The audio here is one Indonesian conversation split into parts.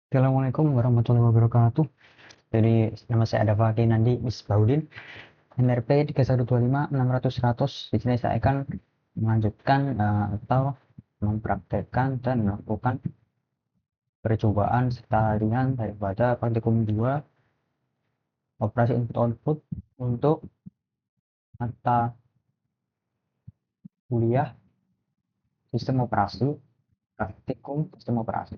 Assalamualaikum warahmatullahi wabarakatuh. Jadi nama saya Adavadi Nandi Misbaudin, NRP 3125600100. Di sini saya akan melanjutkan atau mempraktekkan dan melakukan percobaan sekalian daripada praktikum 2 operasi input output untuk mata kuliah sistem operasi, praktikum sistem operasi.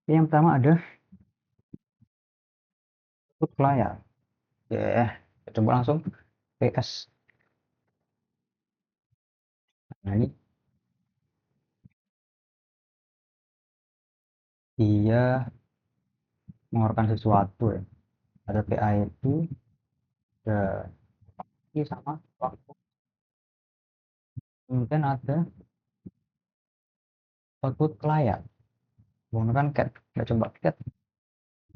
Yang pertama ada input layar. Coba langsung PS. Nah, ini dia mengeluarkan sesuatu ya. Ada PID, ada ini sama waktu. Kemudian ada output ke layar menggunakan cat. Kita coba cat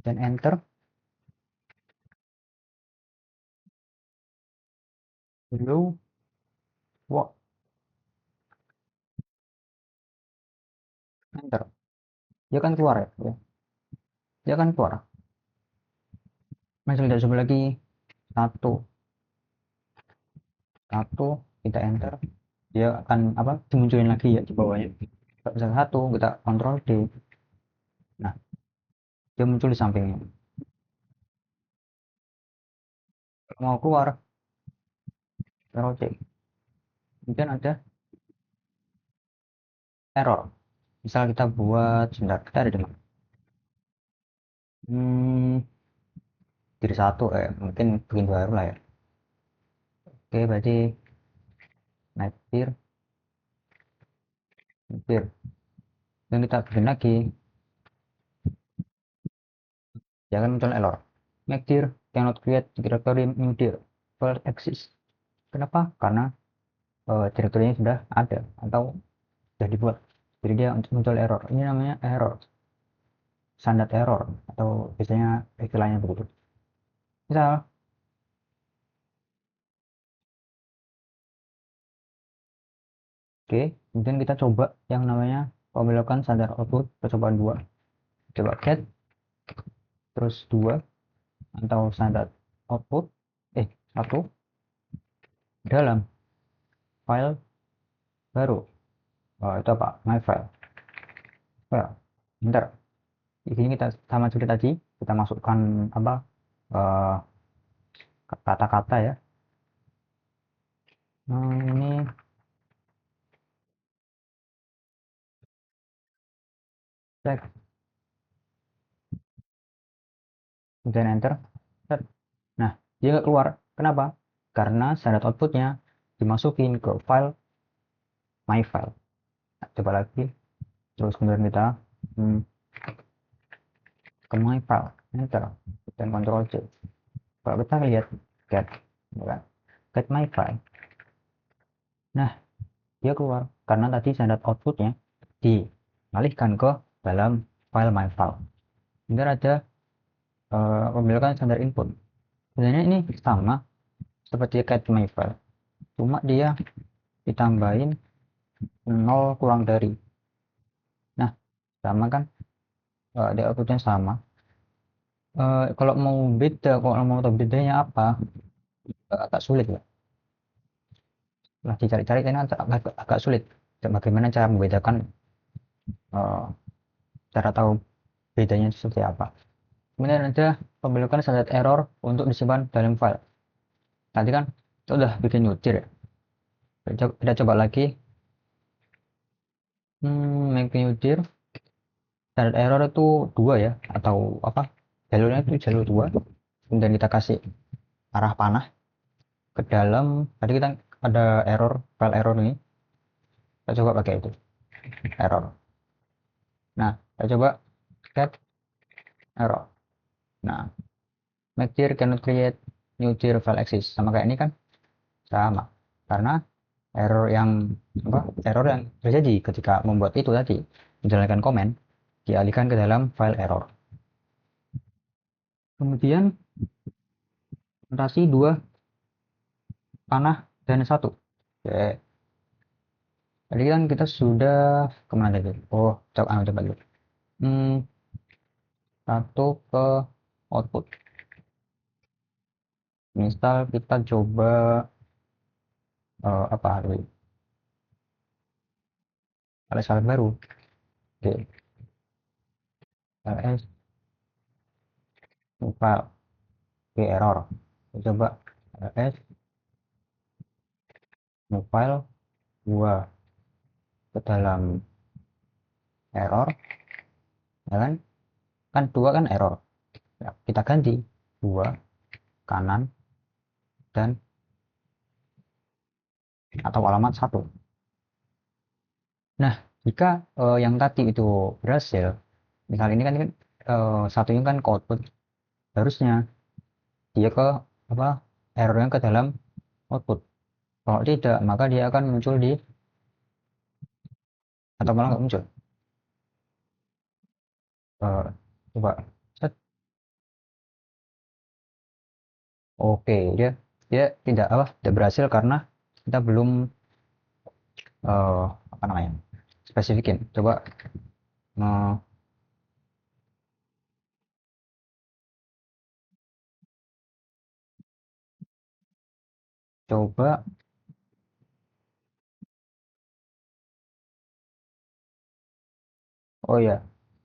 dan enter. Hello work, enter. Dia kan keluar ya, dia kan keluar. Masih tidak coba lagi satu satu, kita enter, dia akan apa, dimunculin lagi ya di bawahnya. Kalau misalnya satu, kita kontrol D, nah dia muncul di sampingnya. Kalau mau keluar, kontrol C. Kemudian ada error. Misal kita buat, sebentar, kita ada di mana? Jadi satu, mungkin bikin baru lah ya. Oke, berarti naik tier, dan kita bikin lagi, ya kan muncul error. Make dir cannot create directory new dir file exist. Kenapa? Karena direktorinya sudah ada atau sudah dibuat. Jadi dia muncul error. Ini namanya error, standar error, atau biasanya istilahnya begitu. Misal, oke, kemudian kita coba yang namanya pembelokan standar output percobaan 2. Coba get terus 2 atau standar output satu dalam file baru. Itu apa? My file. Well, bentar. Di sini kita sama seperti tadi, kita masukkan apa, eh, kata-kata ya. Ini cek, kemudian enter. Nah, dia nggak keluar. Kenapa? Karena standar outputnya dimasukin ke file my file. Nah, coba lagi, terus kemudian kita hmm, ke my file, enter, dan Ctrl C. Kalau kita lihat get, ya kan? Get my file. Nah, dia keluar karena tadi standar outputnya dialihkan ke dalam file my file. Kemudian ada pembelokan standar input. Sebenarnya ini sama seperti get my file, cuma dia ditambahin 0 kurang dari. Nah, sama kan, di outputnya sama. Kalau mau beda, kalau mau tahu bedanya apa, agak sulit ya. Lah dicari-cari ini agak sulit. Bagaimana cara membedakan, eh, cara tahu bedanya seperti apa. Kemudian ada pembelokan standar error untuk disimpan dalam file. Tadi kan kita udah bikin nyutir ya. Kita coba lagi, make nyutir. Standar error itu 2 ya, atau apa, jalurnya itu jalur 2. Kemudian kita kasih arah panah ke dalam. Tadi kita ada error, file error ini, kita coba pakai itu error. Nah, kita coba get error. Nah, make dir cannot create new dir file exist, sama kayak ini kan, sama, karena error yang terjadi ketika membuat itu tadi, menjalankan komen, dialihkan ke dalam file error. Kemudian notasi 2 panah dan 1. Oke, tadi kan kita sudah kemana tadi? Oh, coba dulu. satu ke output. Misal kita coba apa hal baru. Oke, ls file oke, error. Kita coba ls file 2 ke dalam error, ya kan 2 kan error ya, kita ganti 2 kanan dan atau alamat 1. Nah, jika yang tadi itu berhasil, misal ini kan satunya kan ke output, harusnya dia ke apa, errornya ke dalam output. Kalau tidak, maka dia akan muncul di, atau malah nggak muncul. Eh, Coba set. Oke, dia dia tidak apa, tidak berhasil karena kita belum apa namanya, spesifikin. Coba eh, coba oh ya,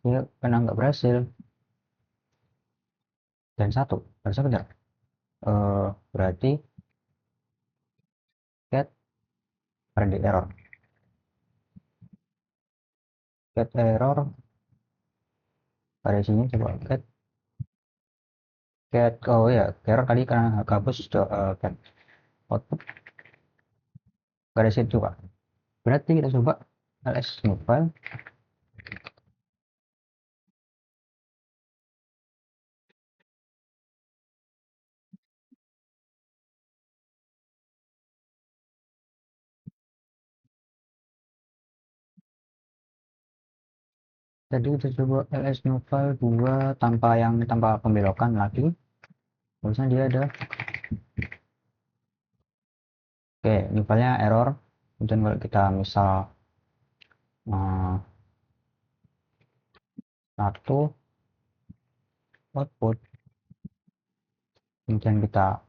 dia karena nggak berhasil dan satu harusnya benar. Berarti get ada error, error pada sini. Coba get oh ya, error tadi karena gabus get output gak ada situ pak. Berarti kita coba ls file. Jadi kita coba ls file 2 tanpa pembelokan lagi. Terusnya dia ada oke, new filenya error. Kemudian kalau kita misal eh, satu output, kemudian kita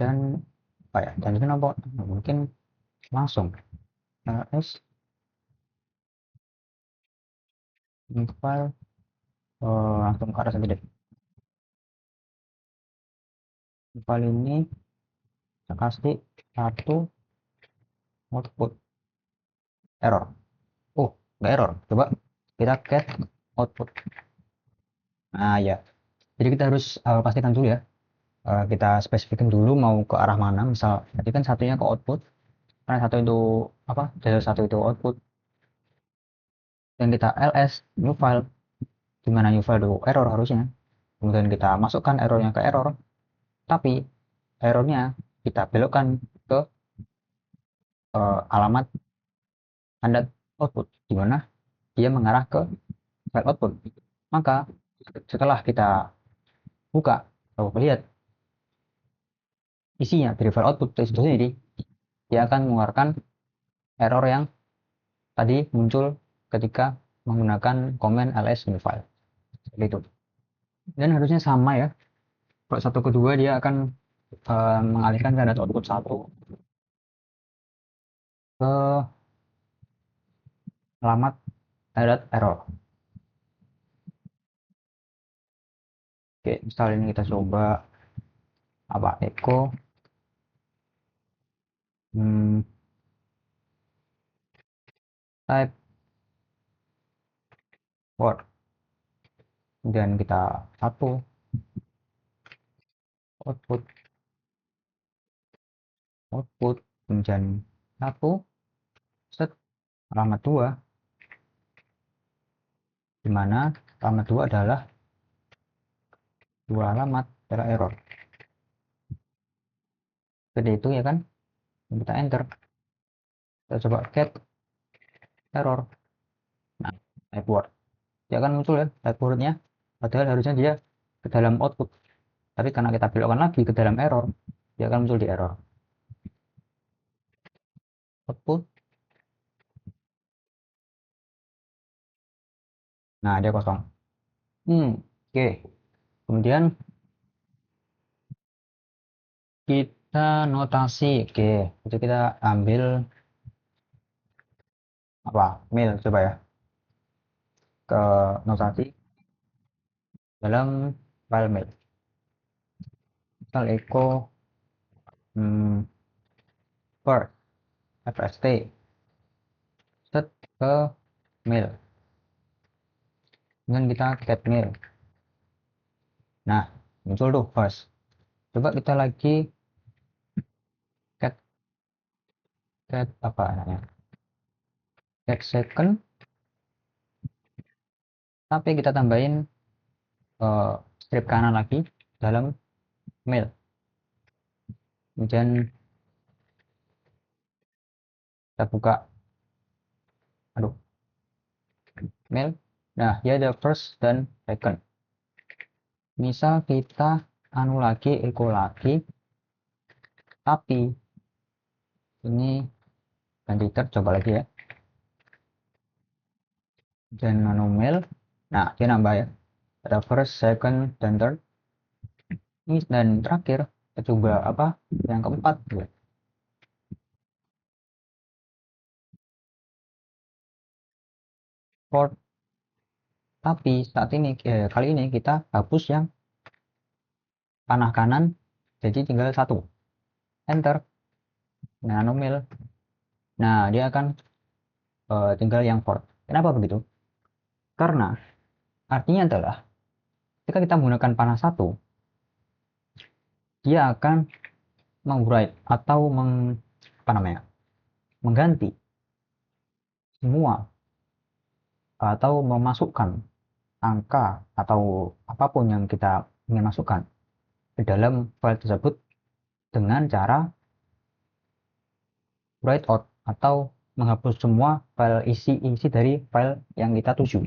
dan apa ya, dan kenapa mungkin langsung ls new file langsung ke arah saja deh. New file ini saya kasih satu output error. Oh, nggak error. Coba kita get output. Nah ya, jadi kita harus pastikan dulu ya. Kita spesifikan dulu mau ke arah mana. Misal tadi kan satunya ke output, karena satu itu apa, dari satu itu output, dan kita ls new file, dimana new file itu error harusnya. Kemudian kita masukkan errornya ke error, tapi errornya kita belokkan ke alamat tanda output, dimana dia mengarah ke file output. Maka setelah kita buka atau lihat isinya dari file output itu sendiri, dia akan mengeluarkan error yang tadi muncul ketika menggunakan command ls new file. Seperti itu. Dan harusnya sama ya. Kalau satu kedua dia akan mengalihkan tanda output satu ke alamat tanda error. Oke, misal ini kita coba apa, echo hmm, type word, kemudian kita satu output kemudian satu set alamat dua, di mana alamat dua adalah dua alamat pada error. Seperti itu ya kan. Kita enter, kita coba get error. Nah, type word dia akan muncul ya type wordnya, padahal harusnya dia ke dalam output, tapi karena kita belokkan lagi ke dalam error, dia akan muncul di error. Output Nah, dia kosong. Oke. Kemudian kita notasi. Oke, itu kita ambil apa? Mail coba ya. Ke notasi dalam file mail. Misal echo hmm, first fst set ke mail. Kemudian kita get mail. Nah, muncul tuh first. Coba kita lagi get get apa namanya? Get second, tapi kita tambahin strip kanan lagi dalam mail. Kemudian kita buka, aduh, mail. Nah, dia ada first dan second. Misal kita anu lagi, echo lagi, tapi ini ganti third, coba lagi ya. Dan anu mail. Nah, dia nambah ya. Ada first, second, dan third. Ini dan terakhir, kita coba apa? Yang keempat ya. Fourth. Tapi saat ini kali ini kita hapus yang panah kanan, jadi tinggal satu. Enter. Nah, anu mail. Nah, dia akan tinggal yang fourth. Kenapa begitu? Karena artinya adalah ketika kita menggunakan panah satu, dia akan mengwrite atau apa namanya, mengganti semua atau memasukkan angka atau apapun yang kita ingin masukkan ke dalam file tersebut dengan cara write out atau menghapus semua file isi dari file yang kita tuju.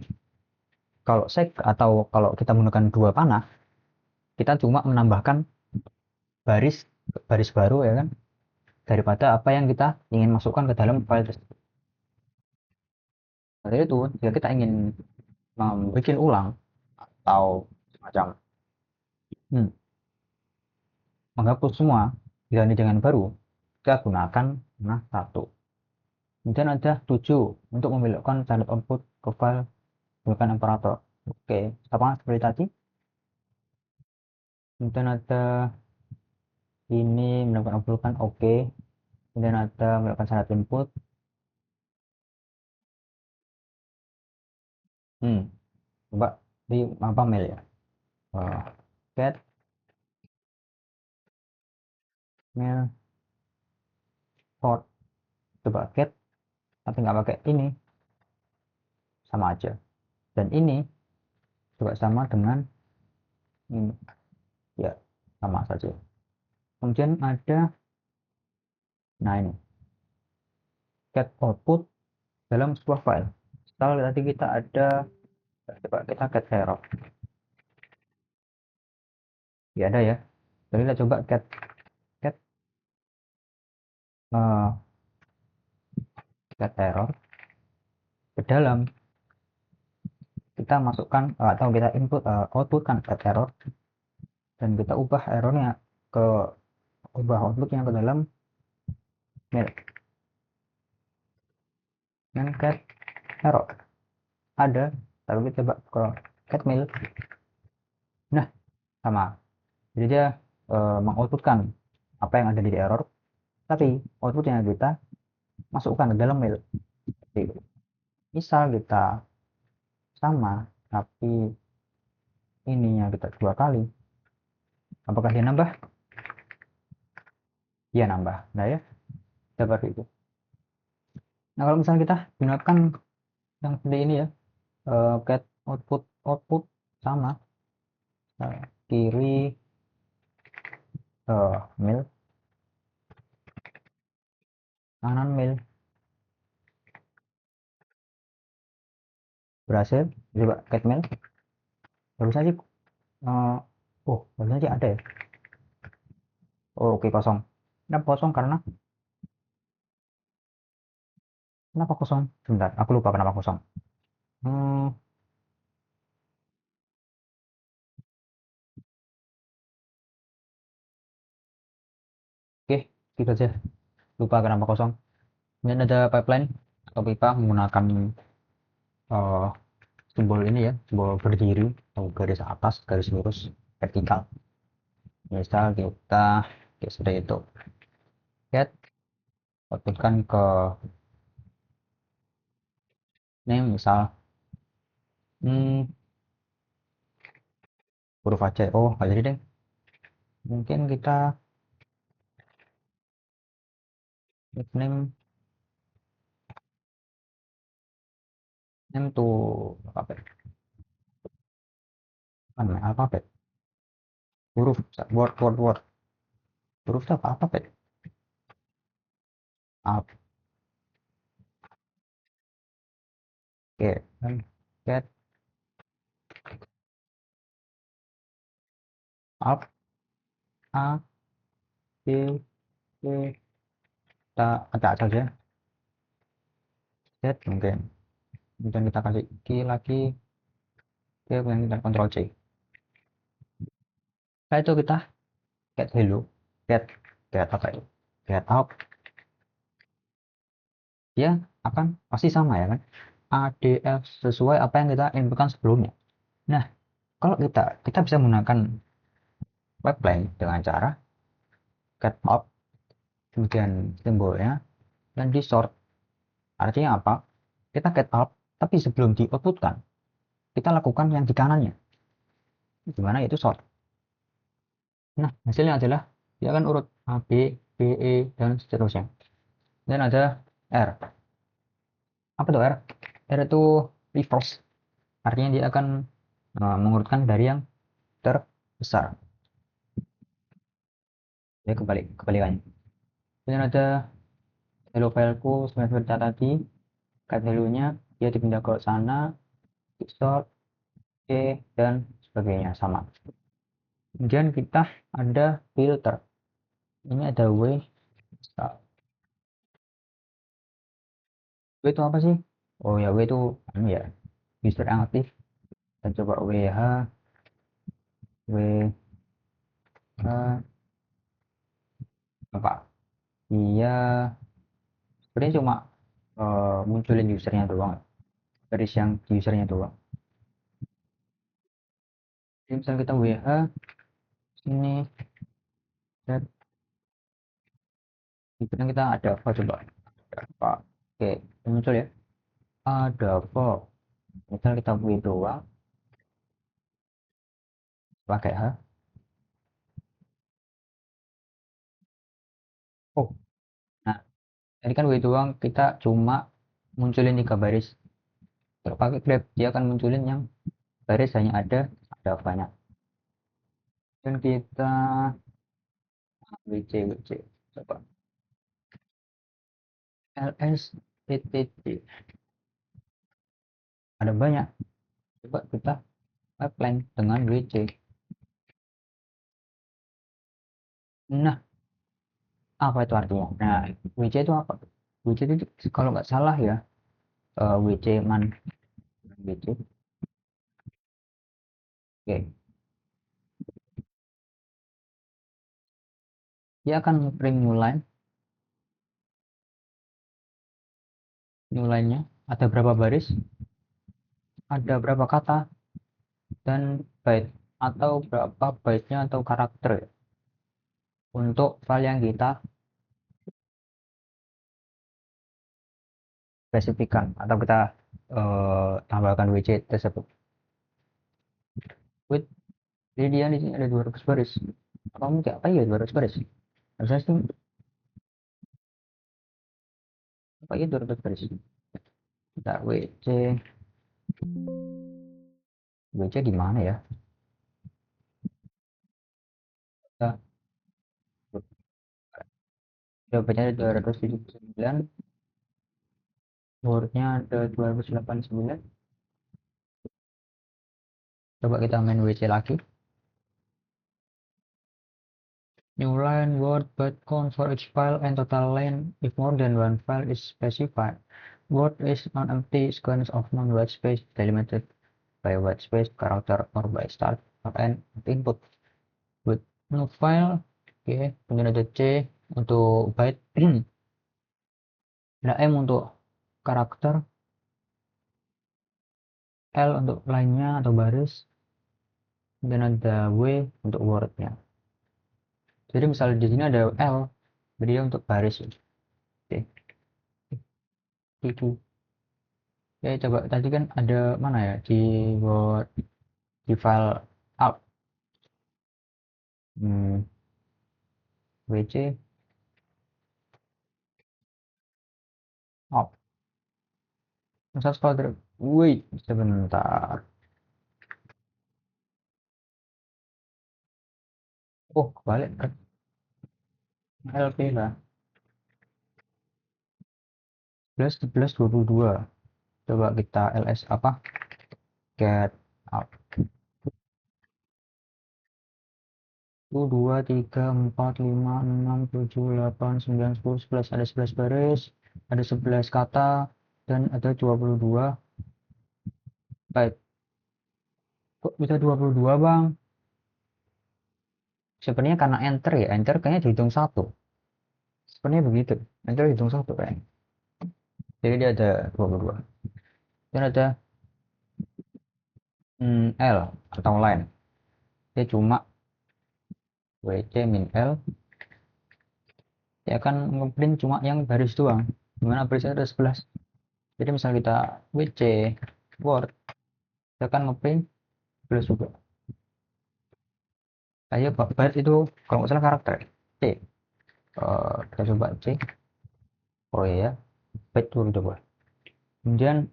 Kalau sek atau kalau kita menggunakan dua panah, kita cuma menambahkan baris baris baru ya kan, daripada apa yang kita ingin masukkan ke dalam file tersebut. Dari itu, jika kita ingin membuat ulang atau semacam hmm, menghapus semua diganti dengan baru, kita gunakan nah satu. Kemudian ada 7 untuk membelokkan standard output ke file menggunakan operator. Oke, sama seperti tadi. Kemudian ada ini melakukan uploadan, oke. Kemudian ada melakukan standard input. Coba di apa mail ya. Get mail port. Coba get tapi nggak pakai ini, sama aja. Dan ini juga sama dengan ini, ya sama saja. Kemudian ada, nah ini get output dalam sebuah file. Kalau tadi kita ada, coba kita get error, ya ada ya. Jadi kita coba get uh, get error ke dalam, kita masukkan atau kita input outputkan get error, dan kita ubah errornya ke ubah outputnya ke dalam mail. Dan get error ada, lalu kita coba ke get mail. Nah, sama. Jadi dia mengoutputkan apa yang ada di error, tapi outputnya kita masukkan ke dalam mail. Jadi, misal kita sama, tapi ininya kita 2 kali, apakah dia nambah? Dia nambah. Nah ya, seperti itu. Nah, kalau misalnya kita gunakan yang seperti ini ya, get output output sama, kiri mail, kanan mail, berhasil. Coba get mail, barusan sih barusan sih ada ya. Oh, oke, kosong. Kenapa kosong? Kenapa kosong? Sebentar, aku lupa kenapa kosong. hmm, gitu aja, lupa kenapa kosong. Kemudian ada pipeline atau pipa menggunakan uh, simbol ini ya, simbol berdiri atau garis atas, garis lurus, vertikal. Misal kita seperti itu, get outputkan ke name, misal huruf aja. Oh nggak jadi deh, mungkin kita name to alfabet, kan alfabet, huruf, word, huruf itu apa, alfabet, up, oke, kan get up, a, b, c, kita acak saja, z mungkin, kemudian kita kasih key lagi, kemudian kita Ctrl C. Setelah itu kita get hello, get apa itu, get out, dia akan pasti sama ya kan, ADF sesuai apa yang kita inputkan sebelumnya. Nah, kalau kita bisa menggunakan pipeline dengan cara get out, kemudian simbolnya dan di sort. Artinya apa? Kita get out, tapi sebelum di outputkan kita lakukan yang di kanannya, gimana itu sort. Nah, hasilnya adalah dia akan urut A, B, B, E, dan seterusnya. Dan ada R. Apa itu R? R itu reverse. Artinya dia akan mengurutkan dari yang terbesar. Ya, kebalikannya. Kemudian ada hello fileku sebenarnya tadi, kat hello-nya dia dipindah ke sana, sort, C, dan sebagainya sama. Kemudian kita ada filter. Ini ada W. W itu apa sih? Oh ya, W itu ini ya, user yang aktif. Dan coba WH, WH apa? Iya, sebenarnya cuma munculin usernya doang, garis yang usernya doang. Jadi misalnya kita WH ini, dan kemudian kita ada apa coba? Ada apa? Oke, muncul ya. Ada apa? Misal kita W doang, pakai H. Oh, nah, tadi kan W doang kita cuma munculin 3 baris. Kalau pakai grep dia akan munculin yang baris hanya ada banyak. Dan kita WC coba ls ptt ada banyak. Coba kita pipeline dengan WC. Nah, apa itu artinya? Nah, WC itu apa? WC itu kalau nggak salah ya, WC man, WC. Oke, dia akan print new line-nya ada berapa baris, ada berapa kata, dan byte atau berapa byte-nya atau karakter ya, untuk file yang kita spesifikkan atau kita tambahkan WC tersebut. With jadi dia di sini ada 200 baris. Apa mungkin apa ya 200 baris? Harusnya sih apa ya 200 baris? Kita WC di mana ya? Kita jawabannya ada 279, wordnya ada 289. Coba kita main WC lagi. New line word byte count for each file and total length if more than one file is specified. Word is non-empty sequence of non-white space delimited by white space character or by start or end of input. With new file, oke, kemudian ada C, untuk byte, ada M untuk karakter, L untuk line-nya atau baris, dan ada W untuk word-nya. Jadi misalnya di sini ada L, jadi dia untuk baris. Oke, itu. Ya coba tadi kan ada mana ya di word, di file out, wc out. Misal scroll terus, wait sebentar. Oh, balik ke LP lah. 11 11 22. Coba kita ls apa? Get out. 1 2 3 4 5 6 7 8 9 10 11, ada 11 baris, ada 11 kata, dan ada 22 byte. Kok bisa 22 bang? Sebenarnya karena enter ya, enter kayaknya dihitung satu. Sebenarnya begitu, enter dihitung satu kayaknya. Jadi dia ada 22. Dan ada L atau line. Dia cuma WC min L, dia akan ngeprint cuma yang baris doang. Dimana barisnya ada 11. Jadi misal kita WC word, dia akan ngeprint 11 juga. Ayo byte itu kalau nggak salah karakter C. Kita coba C. Oh iya, byte dulu coba. Kemudian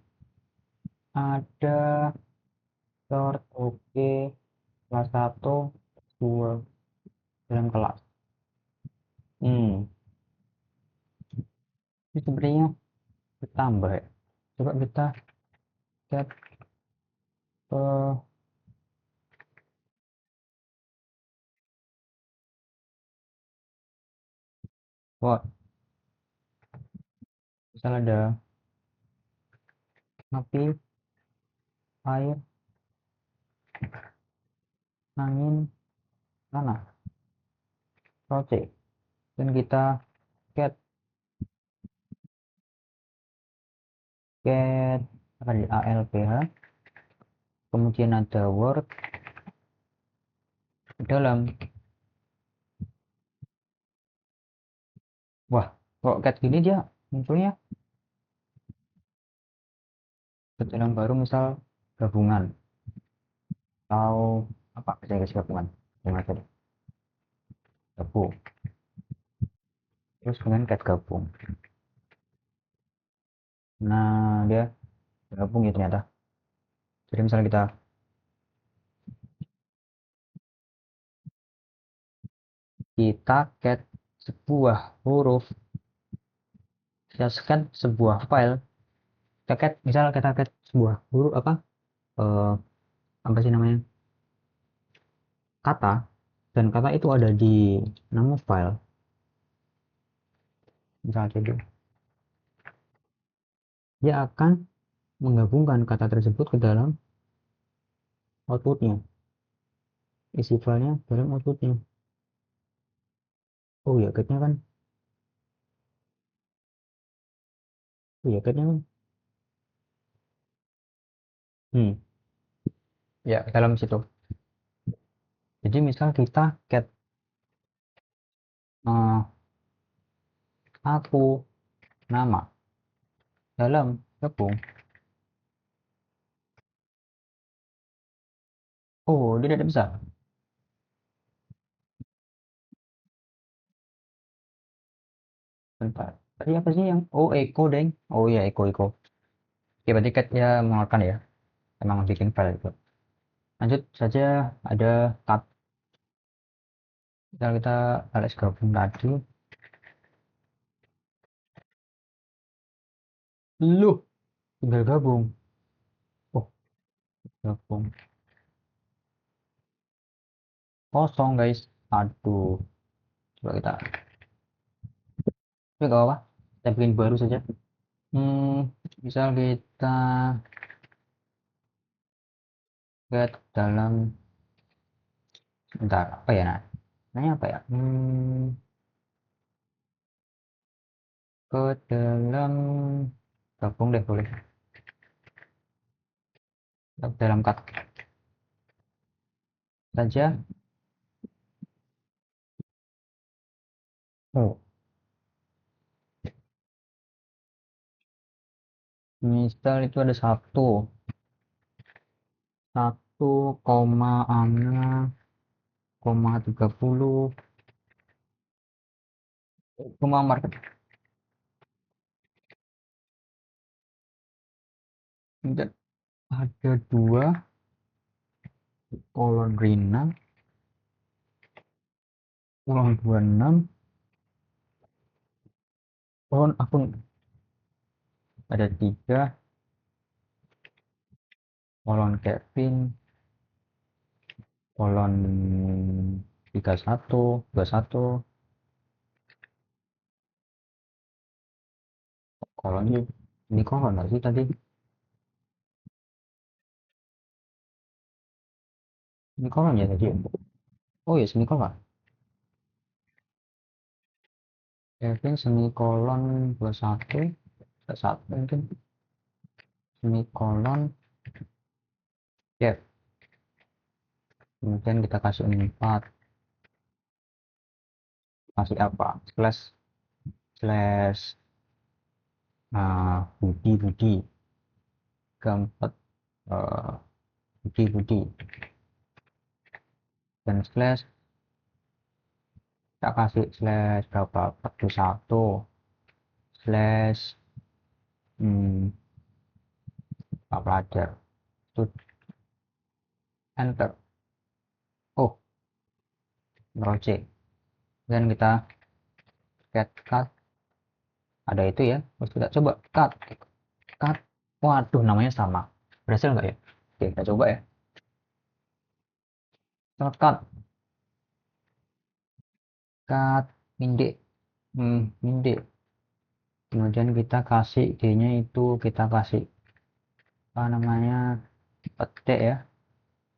ada sort oke kelas 1 2 dalam kelas. Ini sebenarnya bertambah ya. Coba kita get wah, misal ada api, air, angin, tanah, project, dan kita get get apa di alph, kemudian ada word dalam. Wah, kalau get gini dia munculnya ke dalam baru, misal gabungan atau apa bisa guys, gabungan yang ada gabung, terus kemudian get gabung. Nah dia gabung ya ternyata. Jadi misalnya kita get sebuah huruf, kita scan sebuah file, kita get misal kita get sebuah huruf apa, eh, apa sih namanya, kata, dan kata itu ada di nama file, misalnya jadi dia akan menggabungkan kata tersebut ke dalam outputnya, isi filenya dalam outputnya. Oh ya getnya kan, oh ya getnya kan, hmm ya dalam situ. Jadi misal kita get eh, aku nama dalam gabung, oh dia tidak bisa. Bentar, tadi apa sih yang, oh echo deng, oh ya echo echo. Oke berarti catnya mengeluarkan ya, emang bikin file itu. Lanjut saja, ada tab, kita ls gabung tadi. Lu tinggal gabung. Oh, gabung kosong guys, aduh. Coba kita, tapi gak apa, kita bikin baru saja. Misal kita get dalam, bentar apa ya, nah nanya apa ya, ke dalam gabung deh, boleh dalam cut saja. Oh, misal itu ada satu koma angka koma 30 koma market. Dan ada dua kolon Rina kolon 26 kolon akun ada tiga kolon Kevin kolon 31 kolon ini kolon nggak sih tadi, ini kolon ya tadi ya? Oh ya, semikolon. Kevin semikolon 21 satu mungkin semikolon Kev, kemudian kita kasih 4, kasih apa, slash slash Budi keempat, Budi dan slash kita kasih slash berapa, 41 slash Pak Pelajar itu, enter. Oh, project, dan kita get cut, ada itu ya, terus kita coba cut cut, waduh namanya sama, berhasil nggak ya? Oke, kita coba ya, cut cut minde, minde, kemudian kita kasih D nya itu kita kasih apa namanya, petik ya,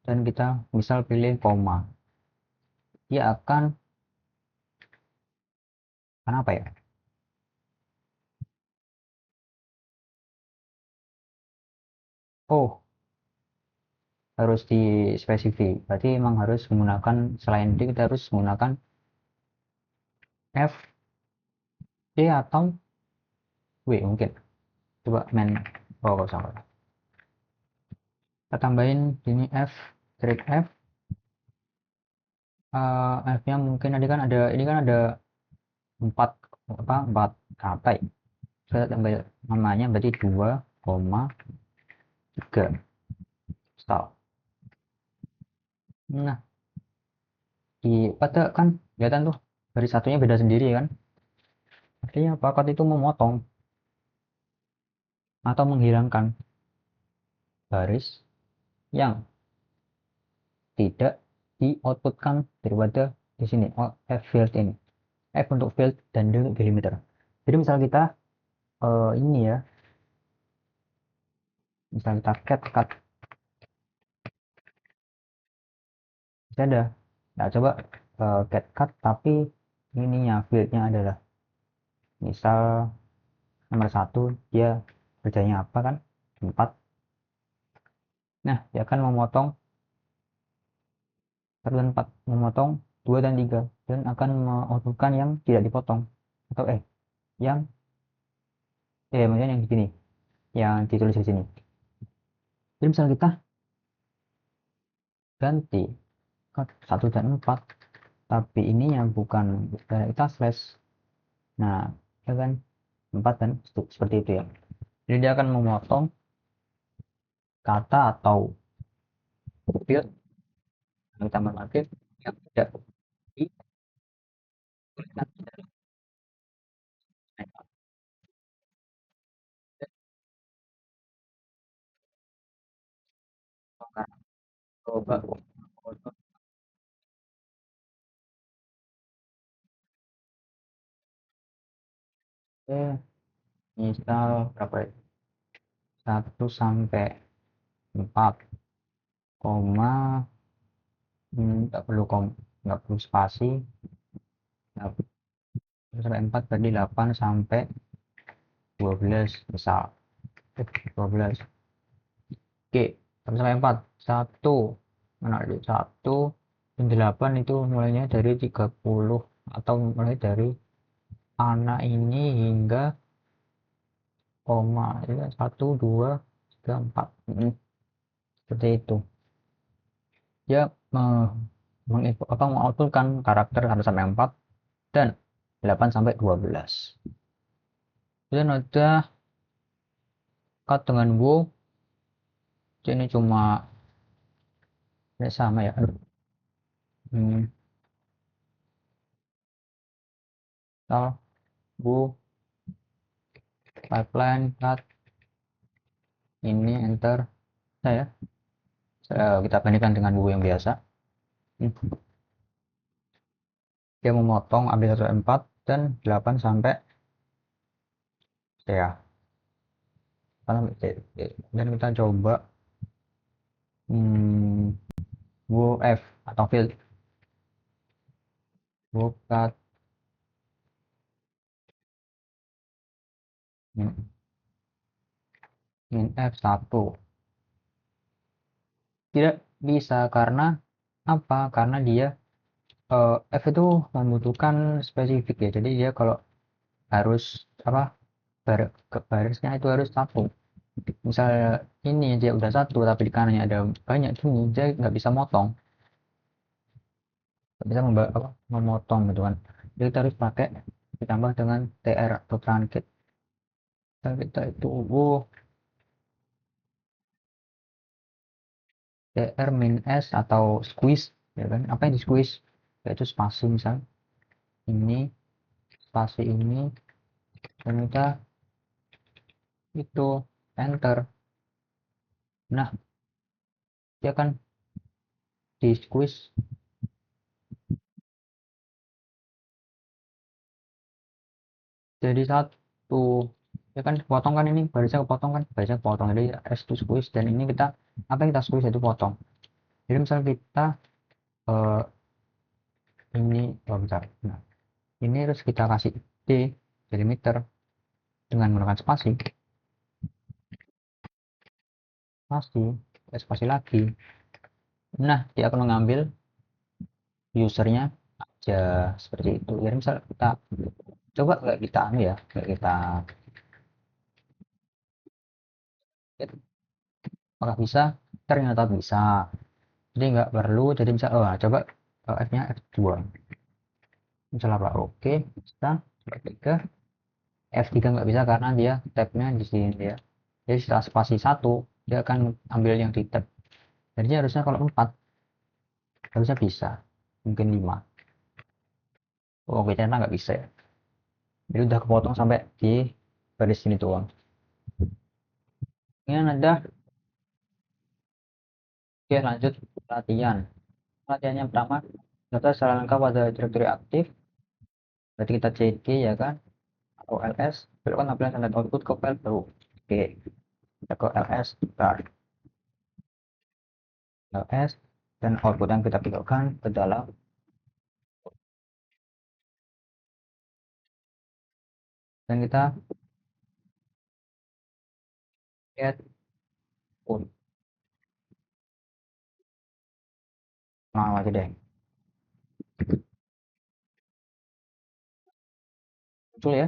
dan kita misal pilih koma, dia akan apa ya, oh harus di spesifik, berarti emang harus menggunakan, selain D kita harus menggunakan F, D atau W mungkin, coba main, oh salah, kita tambahin ini F, trik F, F nya mungkin tadi kan ada, ini kan ada 4 4 kata ya, saya tambah namanya berarti 2,3 style. Nah, di pada kan kelihatan tuh dari satunya beda sendiri kan, artinya pakat itu memotong atau menghilangkan baris yang tidak di outputkan daripada di sini, F field ini, F untuk field dan D untuk delimiter. Jadi misal kita ini ya, misal kita cut bisa ada, nah coba cut tapi ininya fieldnya adalah misal nomor 1, dia kerjanya apa kan, 4. Nah, dia akan memotong 1 dan 4, memotong 2 dan 3, dan akan mengoutputkan yang tidak dipotong, atau yang maksudnya yang di sini, yang ditulis di sini. Jadi misalnya kita ganti ke 1 dan 4, tapi ininya bukan kita slash, nah ya kan 4 dan seperti itu ya. Jadi dia akan memotong kata atau field yang ditambah market yang tidak dituliskan di dalam coba. Oke, misal berapa ya? 1 sampai 4 koma, nggak perlu spasi, nggak perlu sampai 4, berarti 8 sampai 12 misal 12. Oke, 1 sampai 4. 1 mana ada 1 dan 8 itu mulainya dari 30 atau mulai dari anak ini hingga koma ya, 1 2 3 4. Seperti itu. Dia mengoutputkan karakter 1 sampai 4 dan 8 sampai 12. Dan ada cut dengan wow. Ini cuma ya sama ya. Hmm, Tal, wow, pipeline, cut, ini enter. Saya kita bandingkan dengan wow yang biasa. Hmm, Dia memotong ambil 1 sampai 4 dan 8 sampai ya. Dan kita coba hmm, wow F atau field wow cut min, min F1 tidak bisa karena apa? Karena dia F itu membutuhkan spesifik ya. Jadi dia kalau harus apa barisnya itu harus satu. Misal ini dia udah satu tapi di kanannya ada banyak gini, dia nggak bisa motong, nggak bisa memotong gitu kan. Jadi kita harus pakai ditambah dengan TR atau truncat. Dan kita itu TR min S atau squeeze ya kan. Apa yang di squeeze? Yaitu spasi misal ini spasi ini dan kita itu enter. Nah, dia kan di squeeze jadi satu ya kan potong kan ini barisnya kepotong kan barisnya kepotong jadi S itu squeeze dan ini kita apa yang kita squeeze itu potong. Jadi misal kita eh, ini bentar. Nah, ini harus kita kasih D delimiter dengan menggunakan spasi spasi spasi lagi. Nah, dia akan mengambil usernya aja seperti itu. Jadi misal kita coba nggak kita ya nggak kita apakah bisa, ternyata bisa. Jadi nggak perlu jadi misal coba F nya F2 misalnya apa oke bisa F3 F3 nggak bisa karena dia tabnya di sini dia. Jadi setelah spasi satu dia akan ambil yang di tab. Jadi harusnya kalau 4 harusnya bisa, mungkin 5. Oh ternyata nggak bisa ya. Jadi udah kepotong sampai di baris sini doang. Ini ada. Oke lanjut latihan. Latihannya pertama daftar secara lengkap pada direktori aktif. Berarti kita cd ya kan atau ls belokkan tampilan standar output ke file baru. Oke kita ke ls start ls dan output yang kita pilihkan ke dalam dan kita get put nah aja deh muncul ya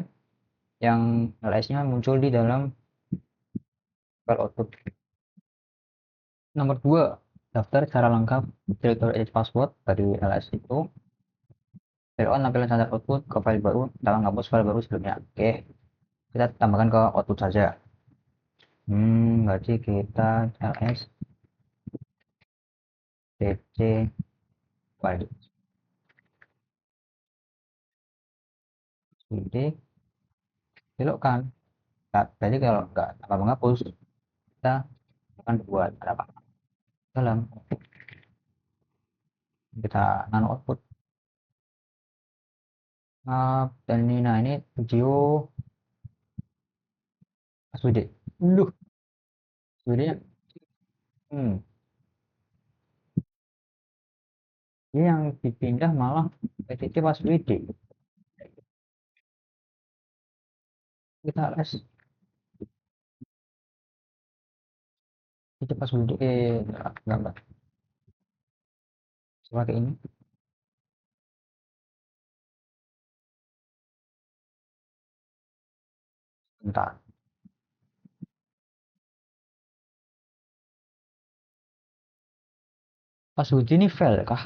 yang ls-nya muncul di dalam file output. Nomor 2 daftar secara lengkap directory edit password dari ls itu. On tampilan standar output ke file baru kita menghapus file baru sebelumnya. Oke kita tambahkan ke output saja. Berarti kita ls cc file id belokkan. Nah, jadi kalau nggak tanpa menghapus kita akan buat ada apa dalam kita nano output dan ini nah ini video SWD loh SWD nya hmm, ini yang dipindah malah PTT pas WD kita les Itu pas duduk enggak pakai ini. Bentar. Pas uji ini fail kah?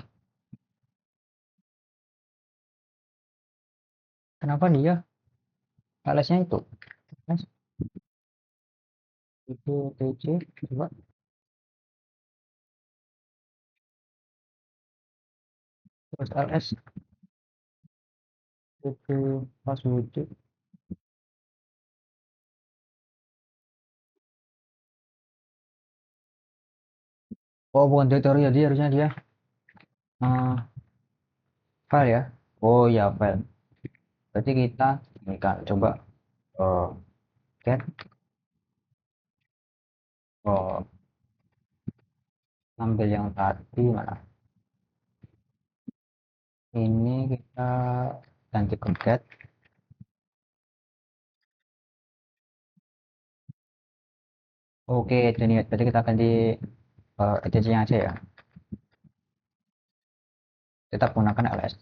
Kenapa dia LS-nya itu? LS itu TC coba terus LS itu pas uji. Oh bukan tutorial ya, dia harusnya dia file ya. Oh ya file. Berarti kita ini kan coba uh, get ambil yang tadi mana? Ini kita ganti ke get. Oke, jadi berarti kita ganti agency aja ya. Tetap gunakan LS.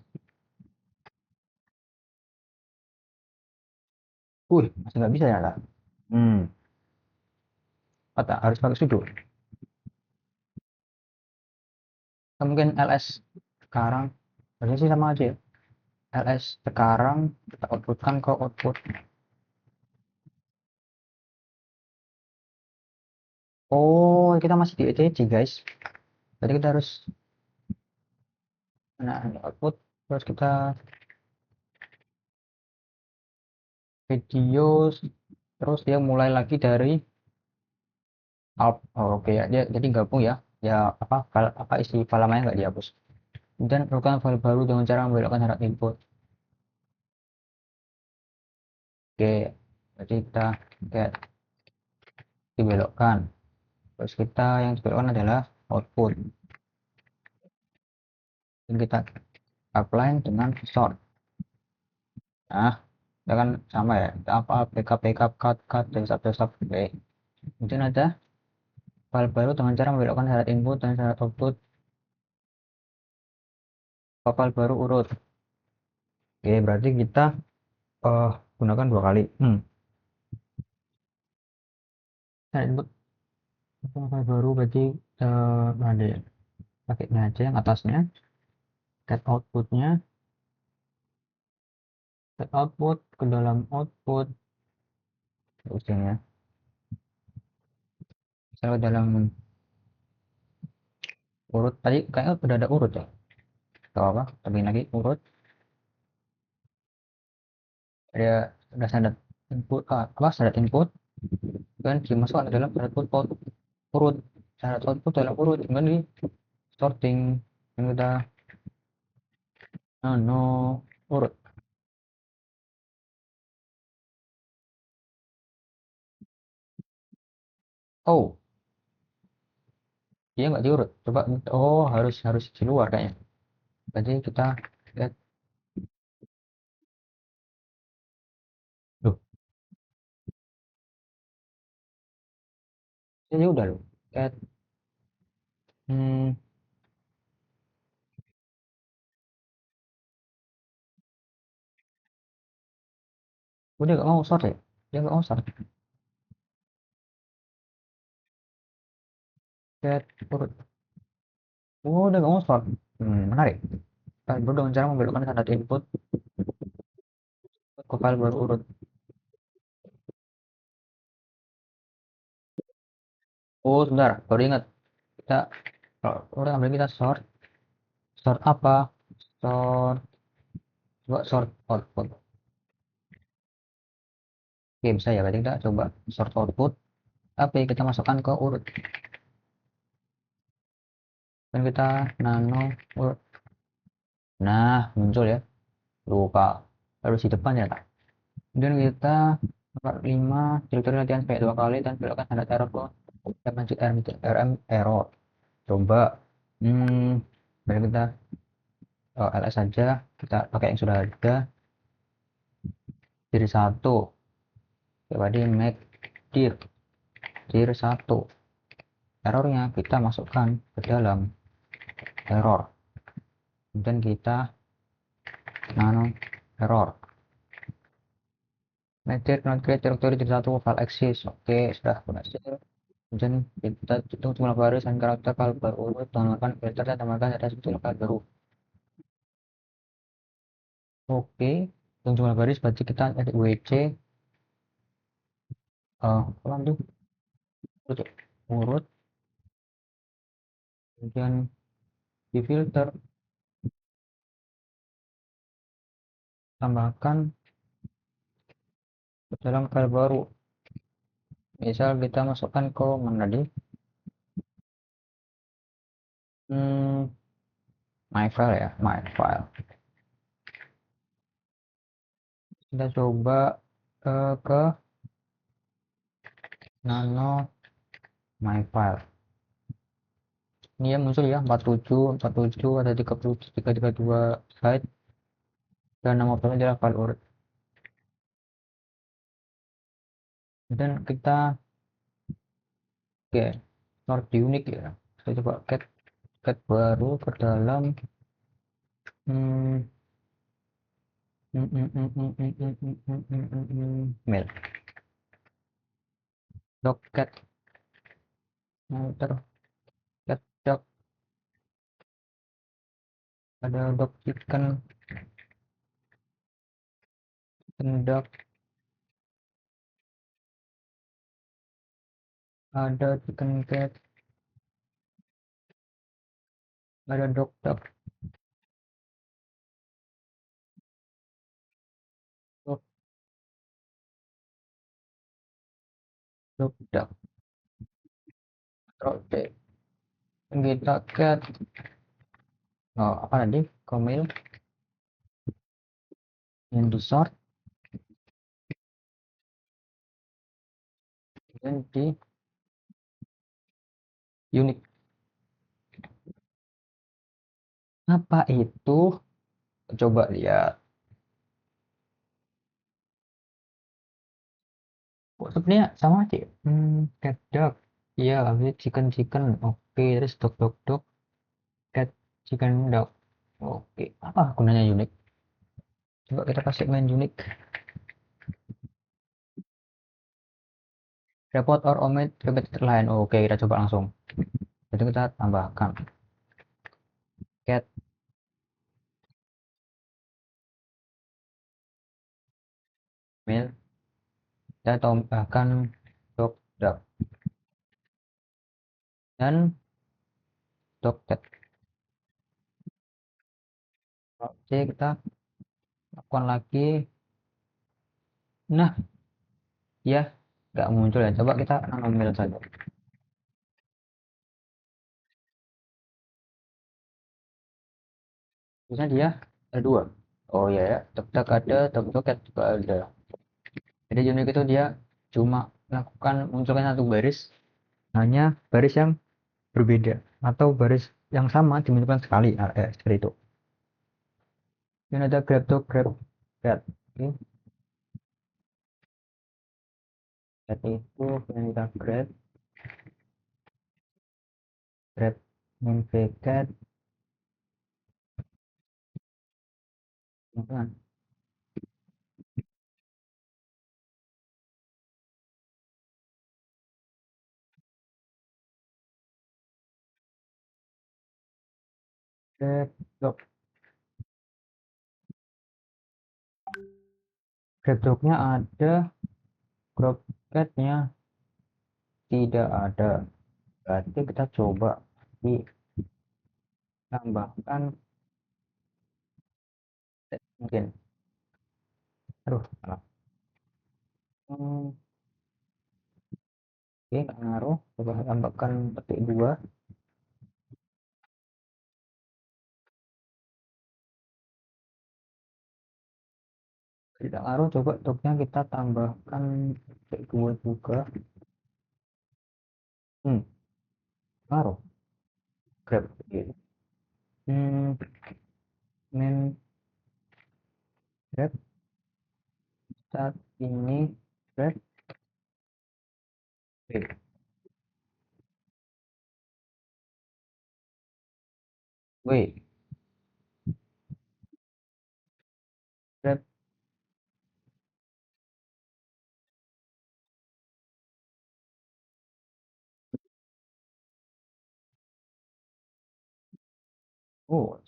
Masih nggak bisa ya kak? Hmm, harus pakai sudo. Mungkin LS sekarang, harusnya sih sama aja ya. LS sekarang kita outputkan ke output. Oh, kita masih di ECC guys. Jadi kita harus output, terus kita video, terus dia mulai lagi dari up. Oh, oke ya, dia jadi gabung ya. Ya apa file apa isi file lamanya nggak dihapus. Kemudian perlukan file baru dengan cara membelokkan syarat input. Oke, jadi kita get dibelokkan. Terus kita yang dibelokkan adalah output. Dan kita apply dengan sort. Nah, ya kan sama ya. Kita apa backup backup cut cut desktop desktop. Oke. Kemudian ada file baru dengan cara membelokkan syarat input dan syarat output ke file baru urut. Oke, berarti kita eh gunakan dua kali. Syarat input ke file baru berarti ada pakainya aja yang atasnya. Get outputnya, get output ke dalam output ujungnya. Misalnya dalam urut tadi kayaknya udah ada urut ya. Gak apa, tapi lagi urut ada standar input apa standar input kan dimasukkan ke dalam standar output urut standar output dalam urut kemudian di sorting yang kita no urut. Oh dia nggak diurut coba. Oh harus harus di luar kayaknya. Jadi kita lihat. Loh ini udah loh lihat. hmm, Udah nggak mau sort ya, dia nggak mau sort. Lihat urut. Oh udah nggak mau sort. Menarik. Baru dengan cara membelokkan standar input ke file baru urut. Oh sebentar baru ingat kita udah ambil kita sort. Sort apa? Sort, coba sort output. Oke bisa ya, berarti kita coba sort output tapi kita masukkan ke urut dan kita nano urut. Nah muncul ya, lupa harus di depan ya kak. Kemudian kita nomor 5 direktori latihan sampai 2 kali dan belokkan tanda error ke lanjut rm error. Coba berarti kita ls saja, kita pakai yang sudah ada. Dir 1 coba di make dir 1. errornya kita masukkan ke dalam error, kemudian kita nano error method not create directory dari satu file exist. Oke, sudah berhasil. Kemudian kita hitung jumlah baris dan karakter file berurut, tambahkan filter dan tambahkan ada sebetulnya file baru. Oke, hitung jumlah baris berarti kita edit wc ulang tuh urut, kemudian di filter tambahkan ke dalam file baru. Misal kita masukkan ke mana tadi, hmm, my file ya, my file. Kita coba ke nano my file. Ini ya muncul ya 47 ada 33 byte dan nama filenya adalah file urut. Dan kita sort unique ya. Saya coba cat baru ke dalam mail docket enter cat doc, ada doc chicken doc, ada chicken cat, ada doc doc doc doc doc project kita cat apa tadi mail yang di sort dan di unique. Apa itu? Coba lihat. Kok sebenarnya sama aja ya? Cat dog. Iya, habis chicken chicken. Oke, terus dog dog dog. Cat chicken dog. Oke, apa gunanya unique? Coba kita kasih main unique. Report or omit repeated line. Oke, kita coba langsung. Jadi kita tambahkan cat mail. Kita tambahkan dog dog dan dog cat. Oke, kita lakukan lagi. Nah, ya nggak muncul ya. Coba kita mail saja. Misalnya dia ada dua. Oh ya, ya. Dog dog ada, dog dog cat juga ada. Jadi unique itu dia cuma melakukan munculkan satu baris, hanya baris yang berbeda atau baris yang sama dimunculkan sekali. Seperti itu. Ini ada grab to grab cat. Oke, cat itu kita grab min cat kemudian grab dog. Grab dognya ada, grab catnya tidak ada. Berarti kita coba ditambahkan mungkin. Aduh, salah. Oke, nggak ngaruh. Coba tambahkan petik 2. Tidak ngaruh, coba dognya kita tambahkan petik 2 juga. Ngaruh. Grab. Gitu. Main grab saat ini grab. Oke. Wih, Red. Oh,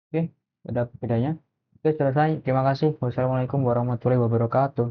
oke, ada bedanya. Oke, selesai. Terima kasih. Wassalamualaikum warahmatullahi wabarakatuh.